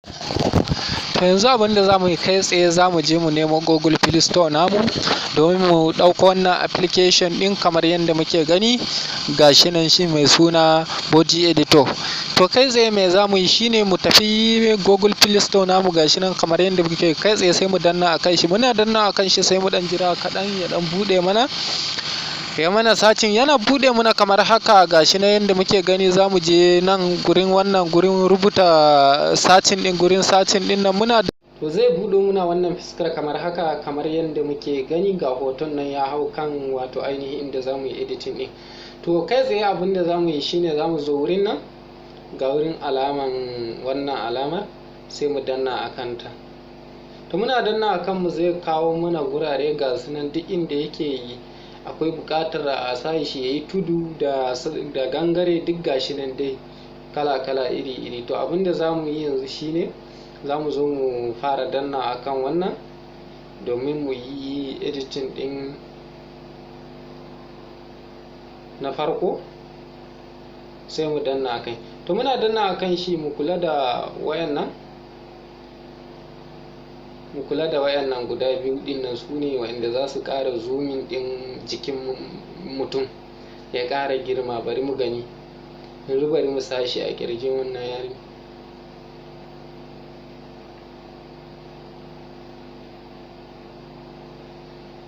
To yanzu abin da za mu yi kai tsaye za mu je mu nemo Google Play Store namu domin mu ɗauko wannan application ɗin kamar yadda muke gani gashi nan shi mai suna Body Editor. To kai tsaye me za mu yi shine mu tafi Google Play Store namu gashi nan kamar yadda muke kai tsaye sai mu danna akan shi, muna danna akan shi sai mu dan jira kaɗan ya dan buɗe mana. Ya mana sacin yana buɗe mana kamar haka gashi na yadda muke gani za mu je nan gurin wannan gurin rubuta sacin ɗin gurin sacin ɗin nan muna to zai buɗe muna wannan fuskar kamar haka kamar yadda muke gani ga hoton nan ya hau kan wato ainihin inda za mu yi editing ɗin. To kai tsaye abin da za mu yi shine za mu zo wurin nan ga wurin alaman wannan alamar sai mu danna a kanta. To muna danna a kanmu zai kawo mana gurare ga su nan duk inda yake akwai buƙatar a sa shi ya yi tudu da gangare duk gashi nan dai kala-kala iri-iri. To abinda za mu yi yanzu shine za mu zo mu fara danna akan wannan domin mu yi editing ɗin na farko sai mu danna akai. To muna danna akan shi mu kula da wayannan guda biyu din nan su ne wanda za su ƙara zoomin din jikin mutum ya ƙara girma. Bari mu gani yanzu, bari mu sashi a ƙirjin wannan yari.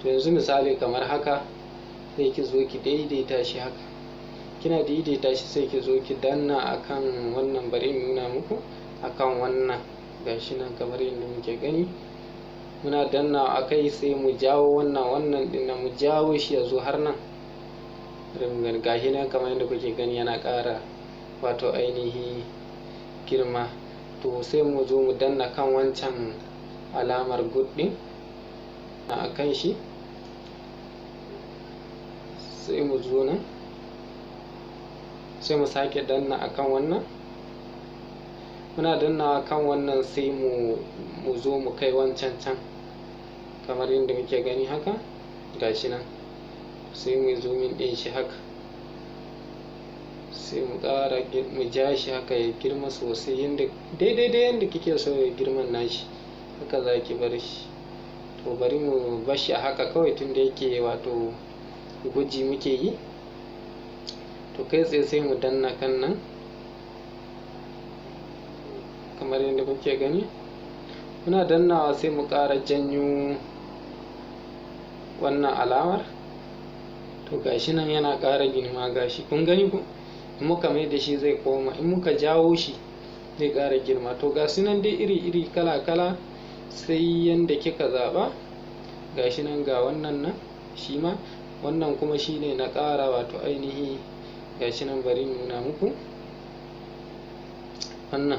To yanzu misali kamar haka sai ki zo ki daidaita shi haka, kina daidaita shi sai ki zo ki danna akan wannan, bari in nuna muku akan wannan gashi nan kamar yadda muke gani. Muna danna akai sai mu jawo wannan din mu jawo shi ya zo har nan. Gashi nan kamar yadda kuke gani yana ƙara wato ainihi girma. To sai mu zo mu danna kan wancan alamar good din a kan shi sai mu zo nan sai mu sake danna akan wannan. Muna dannawa kan wannan sai mu zo mu kai wancan can kamar yadda muke gani haka gashi nan sai mu zoomin ɗin shi haka sai mu ƙara mu ja shi haka ya girma sosai yadda daidai yadda kike so ya girman nashi haka za ki bar shi. To bari mu bar shi a haka kawai tunda yake wato gwaji muke yi. To kai tsaye sai mu danna kan nan kamar yadda kuke gani. Muna dannawa sai mu ƙara janyo wannan alamar. To gashi nan yana ƙara girma gashi kun gani ko, in muka mai da shi zai koma, in muka jawo shi zai ƙara girma. To gashi nan dai iri-iri kala-kala sai yanda kika zaɓa. Gashi nan ga wannan nan shi ma wannan kuma shine na ƙara wato ainihi gashi nan bari nuna muku wannan